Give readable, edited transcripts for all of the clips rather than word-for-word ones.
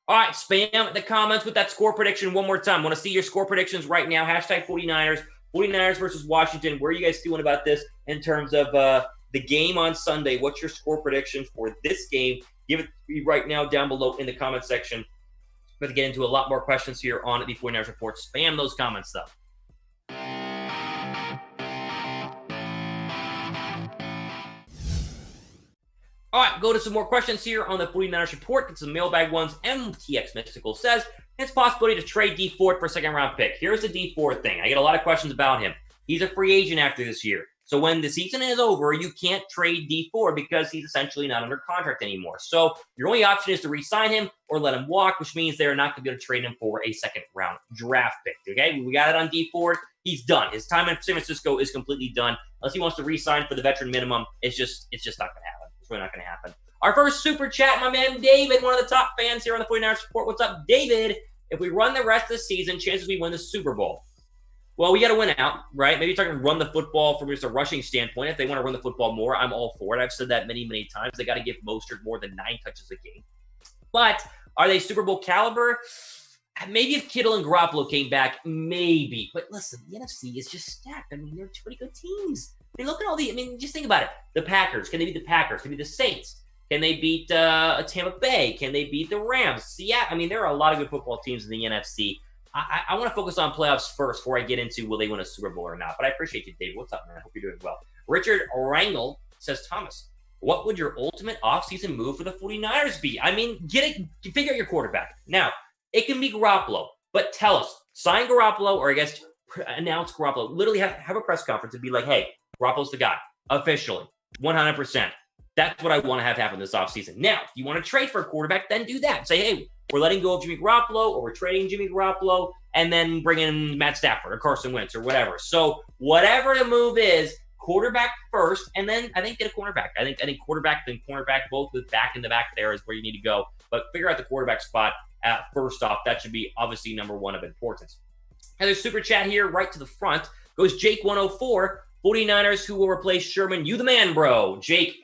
All right, spam the comments with that score prediction one more time. I want to see your score predictions right now. Hashtag 49ers. 49ers versus Washington. Where are you guys feeling about this in terms of the game on Sunday? What's your score prediction for this game? Give it to me right now down below in the comment section. We're going to get into a lot more questions here on the 49ers Report. Spam those comments, though. All right, go to some more questions here on the 49ers Report. Get some mailbag ones. MTX Mystical says, it's a possibility to trade Dee Ford for a second-round pick. Here's the Dee Ford thing. I get a lot of questions about him. He's a free agent after this year. So when the season is over, you can't trade Dee Ford because he's essentially not under contract anymore. So your only option is to re-sign him or let him walk, which means they're not going to be able to trade him for a second-round draft pick. Okay, we got it on Dee Ford. He's done. His time in San Francisco is completely done. Unless he wants to re-sign for the veteran minimum, it's just not going to happen. It's really not going to happen. Our first super chat, my man David, one of the top fans here on the 49ers Report. What's up, David? If we run the rest of the season, chances we win the Super Bowl. Well, we got to win out, right? Maybe talking run the football from just a rushing standpoint. If they want to run the football more, I'm all for it. I've said that many, many times. They got to give Mostert more than 9 touches a game. But are they Super Bowl caliber? Maybe if Kittle and Garoppolo came back, maybe. But listen, the NFC is just stacked. I mean, they're 20 good teams. I mean, look at all just think about it. The Packers. Can they beat the Packers? Can they beat the Saints? Can they beat Tampa Bay? Can they beat the Rams? Seattle? I mean, there are a lot of good football teams in the NFC. I want to focus on playoffs first before I get into will they win a Super Bowl or not. But I appreciate you, David. What's up, man? I hope you're doing well. Richard Rangel says, Thomas, what would your ultimate offseason move for the 49ers be? I mean, figure out your quarterback. Now, it can be Garoppolo, but tell us, sign Garoppolo or I guess announce Garoppolo. Literally have a press conference and be like, hey, Garoppolo's the guy. Officially. 100%. That's what I want to have happen this offseason. Now, if you want to trade for a quarterback, then do that. Say, hey, we're letting go of Jimmy Garoppolo or we're trading Jimmy Garoppolo and then bring in Matt Stafford or Carson Wentz or whatever. So whatever the move is, quarterback first, and then I think get a cornerback. I think quarterback and cornerback, both with back in the back there is where you need to go. But figure out the quarterback spot first off. That should be obviously number one of importance. And there's super chat here right to the front. Goes Jake104. 49ers who will replace Sherman. You the man, bro. Jake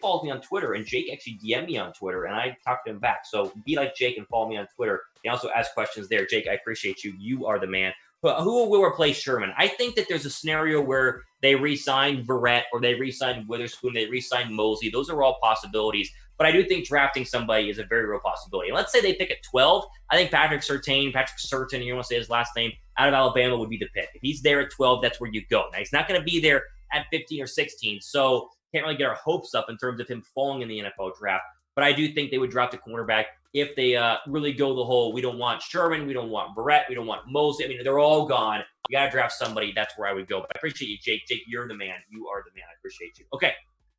follows me on Twitter, and Jake actually DM'd me on Twitter, and I talked to him back. So be like Jake and follow me on Twitter. He also ask questions there. Jake, I appreciate you. You are the man. But who will replace Sherman? I think that there's a scenario where they re-sign Verrett or they re-sign Witherspoon, they re-sign Mosley. Those are all possibilities. But I do think drafting somebody is a very real possibility. Let's say they pick at 12. I think Patrick Surtain, you want to say his last name, out of Alabama would be the pick. If he's there at 12, that's where you go. Now, he's not going to be there at 15 or 16, so can't really get our hopes up in terms of him falling in the NFL draft. But I do think they would draft a cornerback if they really go the whole, we don't want Sherman, we don't want Verrett, we don't want Mosley. I mean, they're all gone. You got to draft somebody. That's where I would go. But I appreciate you, Jake. Jake, you're the man. You are the man. I appreciate you. Okay,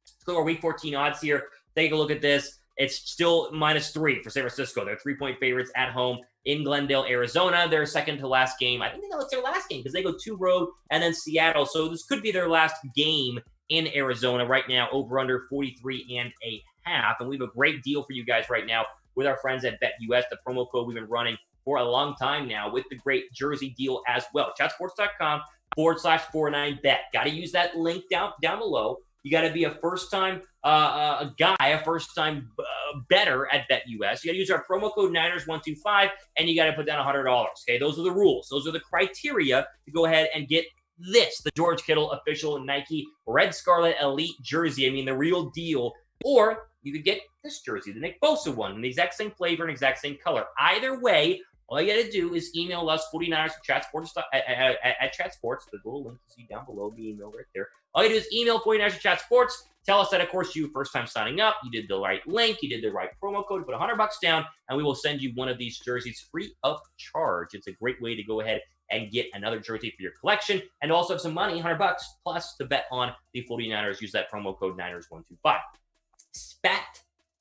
let's go to our Week 14 odds here. Take a look at this. It's still -3 for San Francisco. They're 3-point favorites at home in Glendale, Arizona. Their second to last game. I think they know it's their last game because they go 2 road and then Seattle. So this could be their last game in Arizona right now, over under 43.5. And we have a great deal for you guys right now with our friends at BetUS, the promo code we've been running for a long time now with the great jersey deal as well. chatsports.com/49bet. Got to use that link down below. You got to be a first-time guy, a first-time bettor at BetUS. You got to use our promo code Niners125, and you got to put down $100. Okay, those are the rules. Those are the criteria to go ahead and get this, the George Kittle official Nike Red Scarlet Elite jersey. I mean, the real deal. Or you could get this jersey, the Nick Bosa one, in the exact same flavor and exact same color. Either way, all you got to do is email us, 49ers at ChatSports. The little link you see down below, the email right there. All you do is email 49ers at ChatSports. Tell us that, of course, you first time signing up, you did the right link, you did the right promo code, put $100 down, and we will send you one of these jerseys free of charge. It's a great way to go ahead and get another jersey for your collection, and also have some money, $100 plus, to bet on the 49ers. Use that promo code Niners125.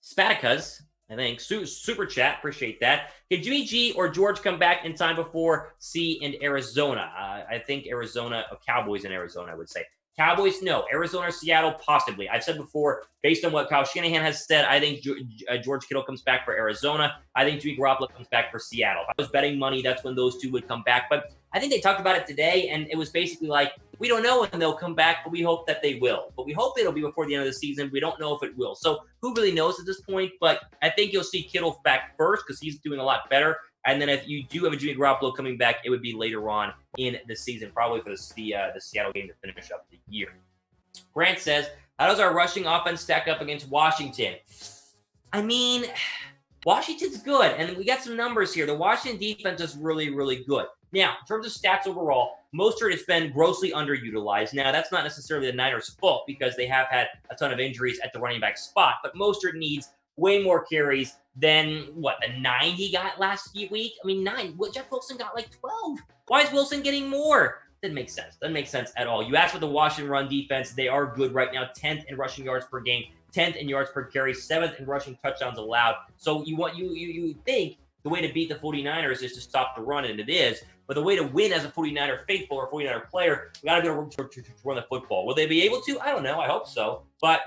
Spaticas, I think, super chat, appreciate that. Can Jimmy G or George come back in time before C in Arizona? I think Arizona, Cowboys in Arizona, I would say. Cowboys, no. Arizona or Seattle, possibly. I've said before, based on what Kyle Shanahan has said, I think George Kittle comes back for Arizona. I think Jimmy Garoppolo comes back for Seattle. If I was betting money, that's when those two would come back. But I think they talked about it today, and it was basically like, We don't know when they'll come back, but we hope that they will. But we hope it'll be before the end of the season. We don't know if it will. So who really knows at this point? But I think you'll see Kittle back first because he's doing a lot better. And then if you do have a Jimmy Garoppolo coming back, it would be later on in the season, probably for the Seattle game to finish up the year. Grant says, how does our rushing offense stack up against Washington? I mean, Washington's good, and we got some numbers here. The Washington defense is really, really good. Now, in terms of stats overall, Mostert has been grossly underutilized. Now, that's not necessarily the Niners' fault because they have had a ton of injuries at the running back spot, but Mostert needs way more carries than, the 9 he got last week? I mean, 9. Jeff Wilson got like 12. Why is Wilson getting more? Doesn't make sense. Doesn't make sense at all. You asked for the Washington run defense. They are good right now, 10th in rushing yards per game, 10th in yards per carry, 7th in rushing touchdowns allowed. So you think the way to beat the 49ers is to stop the run, and it is. But the way to win as a 49er faithful or 49er player, we got to be able to run the football. Will they be able to? I don't know. I hope so. But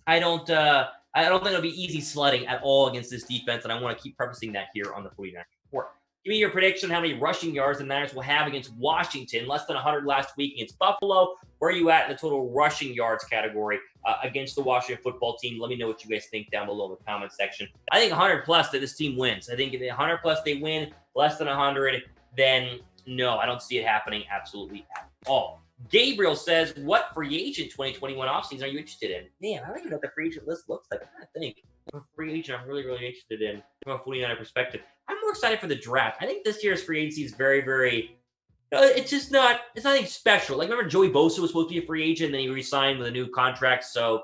I don't think it'll be easy sledding at all against this defense, and I want to keep prefacing that here on the 49ers report. Give me your prediction how many rushing yards the Niners will have against Washington. Less than 100 last week against Buffalo. Where are you at in the total rushing yards category against the Washington football team? Let me know what you guys think down below in the comment section. I think 100 plus that this team wins. I think if 100 plus they win, less than 100, then no, I don't see it happening absolutely at all. Gabriel says, what free agent 2021 offseason are you interested in? Man, I don't even know what the free agent list looks like. I'm trying to think. A free agent I'm really, really interested in from a 49er perspective. I'm more excited for the draft. I think this year's free agency is very, very it's nothing special. Like, remember Joey Bosa was supposed to be a free agent, and then he re-signed with a new contract. So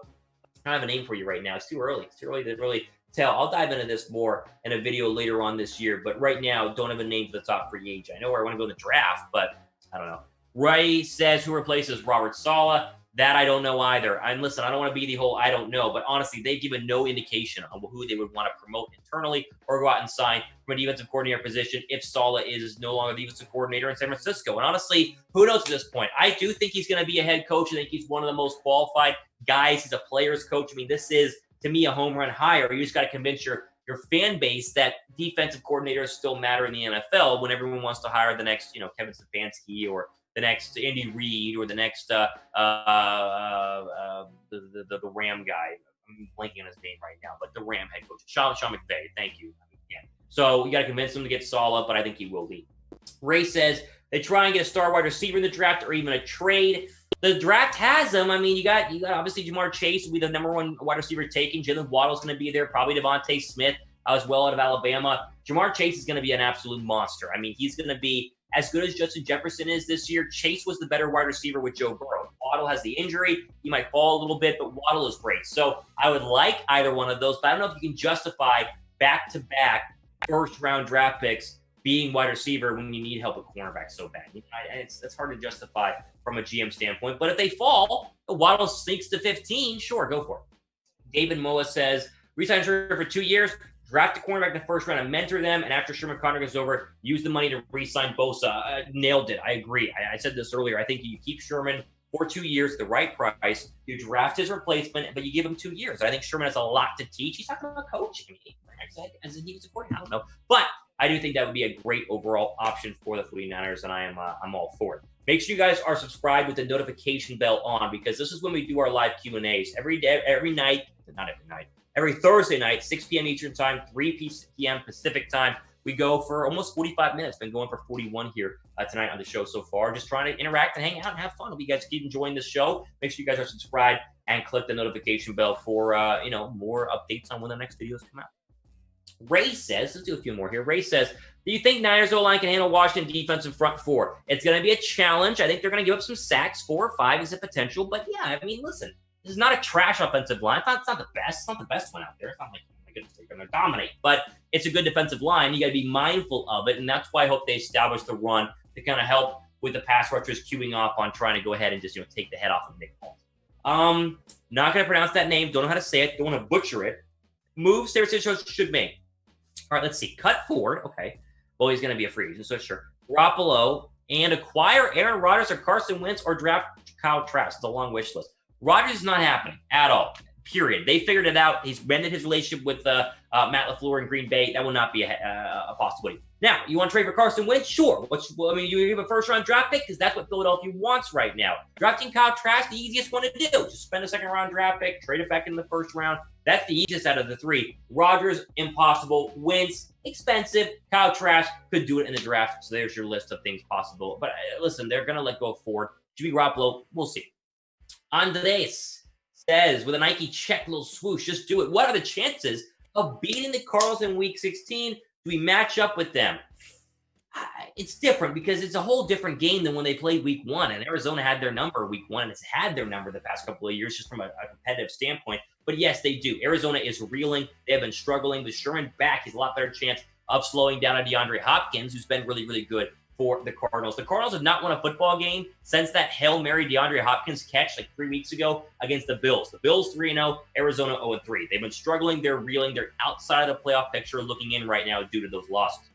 I don't have a name for you right now. It's too early. It's too early to really tell. I'll dive into this more in a video later on this year. But right now, don't have a name for the top free agent. I know where I want to go in the draft, but I don't know. Ray says, who replaces Robert Saleh? That I don't know either. And listen, I don't want to be the whole I don't know, but honestly, they've given no indication on who they would want to promote internally or go out and sign from a defensive coordinator position if Saleh is no longer the defensive coordinator in San Francisco. And honestly, who knows at this point? I do think he's going to be a head coach. I think he's one of the most qualified guys. He's a player's coach. I mean, this is, to me, a home run hire. You just got to convince your fan base that defensive coordinators still matter in the NFL when everyone wants to hire the next, Kevin Stefanski or the next Andy Reid or the next the Ram guy. I'm blanking on his name right now, but the Ram head coach, Sean McVay. Thank you. Yeah. So you got to convince him to get Saleh, but I think he will be. Ray says they try and get a star wide receiver in the draft or even a trade. The draft has them. I mean, you got obviously Jamar Chase will be the number one wide receiver taken. Jalen Waddle's going to be there. Probably Devontae Smith as well out of Alabama. Jamar Chase is going to be an absolute monster. I mean, he's going to be as good as Justin Jefferson is this year. Chase was the better wide receiver with Joe Burrow. Waddle has the injury. He might fall a little bit, but Waddle is great. So I would like either one of those, but I don't know if you can justify back-to-back first-round draft picks being wide receiver when you need help with cornerback so bad. It's hard to justify from a GM standpoint. But if they fall, Waddle sneaks to 15, sure, go for it. David Moa says, resign Sherman for 2 years, draft a cornerback in the first round and mentor them, and after Sherman contract is over, use the money to re-sign Bosa. Nailed it. I agree. I said this earlier. I think you keep Sherman for 2 years, the right price. You draft his replacement, but you give him 2 years. I think Sherman has a lot to teach. He's talking about coaching. As a defensive coordinator, I don't know. But I do think that would be a great overall option for the 49ers, and I'm all for it. Make sure you guys are subscribed with the notification bell on, because this is when we do our live Q&As every Thursday night, 6 p.m. Eastern time, 3 p.m. Pacific time. We go for almost 45 minutes. Been going for 41 here tonight on the show so far. Just trying to interact and hang out and have fun. Hope you guys keep enjoying this show. Make sure you guys are subscribed and click the notification bell for more updates on when the next videos come out. Ray says, let's do a few more here. Ray says, do you think Niners O-line can handle Washington defense in front four? It's going to be a challenge. I think they're going to give up some sacks. 4 or 5 is a potential. But yeah, I mean, listen, this is not a trash offensive line. It's not the best. It's not the best one out there. It's not like, oh my goodness, they're going to dominate. But it's a good defensive line. You got to be mindful of it. And that's why I hope they establish the run to kind of help with the pass rushers queuing off on trying to go ahead and just, take the head off of Nick Foles. Not going to pronounce that name. Don't know how to say it. Don't want to butcher it. Moves San Francisco should make. All right, let's see. Cut Ford. Okay. Well, he's going to be a free agent, so sure. Garoppolo and acquire Aaron Rodgers or Carson Wentz or draft Kyle Trask. It's a long wish list. Rodgers is not happening at all. period. They figured it out. He's mended his relationship with Matt LaFleur in Green Bay. That will not be a possibility. Now, you want to trade for Carson Wentz? Sure. You have a first-round draft pick because that's what Philadelphia wants right now. Drafting Kyle Trask, the easiest one to do. Just spend a second-round draft pick, trade it back in the first round. That's the easiest out of the three. Rodgers, impossible. Wentz, expensive. Kyle Trask could do it in the draft. So there's your list of things possible. But listen, they're going to let go of Ford. Jimmy Garoppolo, we'll see. Andres says, with a Nike check, little swoosh, just do it. What are the chances of beating the Cardinals in Week 16? Do we match up with them? It's different because it's a whole different game than when they played Week 1. And Arizona had their number Week 1, and it's had their number the past couple of years just from a competitive standpoint. But yes, they do. Arizona is reeling. They have been struggling. With Sherman back, he's a lot better chance of slowing down a DeAndre Hopkins, who's been really, really good for the Cardinals. The Cardinals have not won a football game since that Hail Mary DeAndre Hopkins catch like 3 weeks ago against the Bills. The Bills 3-0, Arizona 0-3. They've been struggling. They're reeling. They're outside of the playoff picture looking in right now due to those losses.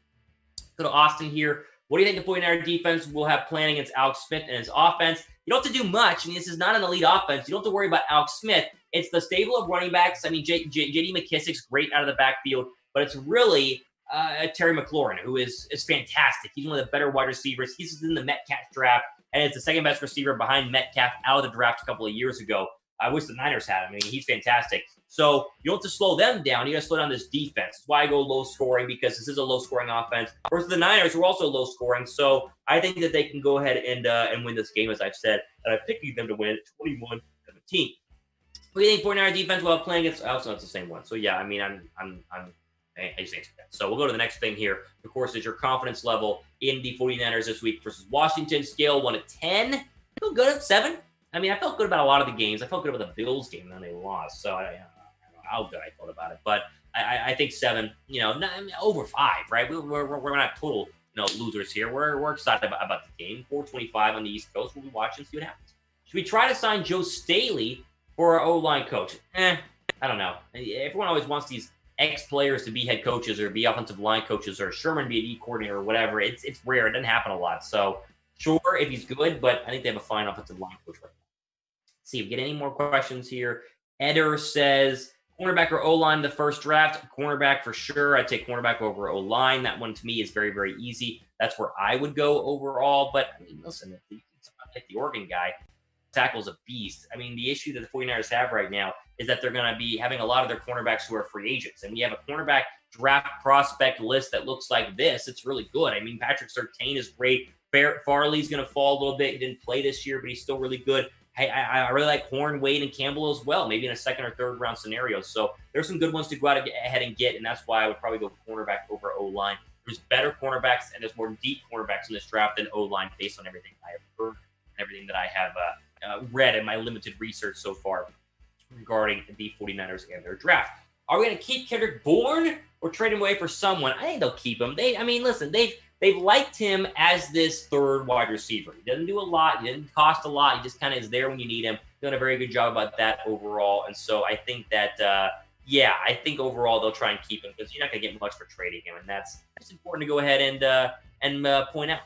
Go to Austin here. What do you think the 49er defense will have planned against Alex Smith and his offense? You don't have to do much. I mean, this is not an elite offense. You don't have to worry about Alex Smith. It's the stable of running backs. I mean, J.D. McKissick's great out of the backfield, but it's really Terry McLaurin, who is fantastic. He's one of the better wide receivers. He's in the Metcalf draft, and it's the second best receiver behind Metcalf out of the draft a couple of years ago. I wish the Niners had him. I mean, he's fantastic. So you don't have to slow them down. You got to slow down this defense. That's why I go low scoring, because this is a low scoring offense versus the Niners, who are also low scoring. So I think that they can go ahead and win this game, as I've said. And I'm picking them to win 21-17. What do you think 49er defense will have playing against? Also, it's the same one. So yeah, I mean, I just answered that. So we'll go to the next thing here. Of course, is your confidence level in the 49ers this week versus Washington. Scale 1 to 10. I feel good at 7. I mean, I felt good about a lot of the games. I felt good about the Bills game, and then they lost. So I don't know how good I felt about it. But I think 7, over 5, right? We're not total losers here. We're excited about the game. 4:25 on the East Coast. We'll be watching, see what happens. Should we try to sign Joe Staley for our O-line coach? I don't know. Everyone always wants these ex-players to be head coaches or be offensive line coaches, or Sherman be a D coordinator or whatever. It's rare. It doesn't happen a lot. So sure, if he's good, but I think they have a fine offensive line coach right now. Let's see if we get any more questions here. Eder says, cornerback or O-line in the first draft? Cornerback for sure. I'd take cornerback over O-line. That one to me is very, very easy. That's where I would go overall. But I mean, listen, if the Oregon guy tackles a beast. I mean, the issue that the 49ers have right now is that they're going to be having a lot of their cornerbacks who are free agents. And we have a cornerback draft prospect list that looks like this. It's really good. I mean, Patrick Surtain is great. Farley's going to fall a little bit. He didn't play this year, but he's still really good. Hey, I really like Horn, Wade, and Campbell as well, maybe in a second or third round scenario. So there's some good ones to go out ahead and get, and that's why I would probably go cornerback over O-line. There's better cornerbacks, and there's more deep cornerbacks in this draft than O-line based on everything I have heard and everything that I have read in my limited research so far regarding the 49ers and their draft. Are we going to keep Kendrick Bourne or trade him away for someone? I think they'll keep him. They've liked him as this third wide receiver. He doesn't do a lot. He doesn't cost a lot. He just kind of is there when you need him. Doing a very good job about that overall. And so I think that, I think overall they'll try and keep him because you're not going to get much for trading him. And that's important to go ahead and point out.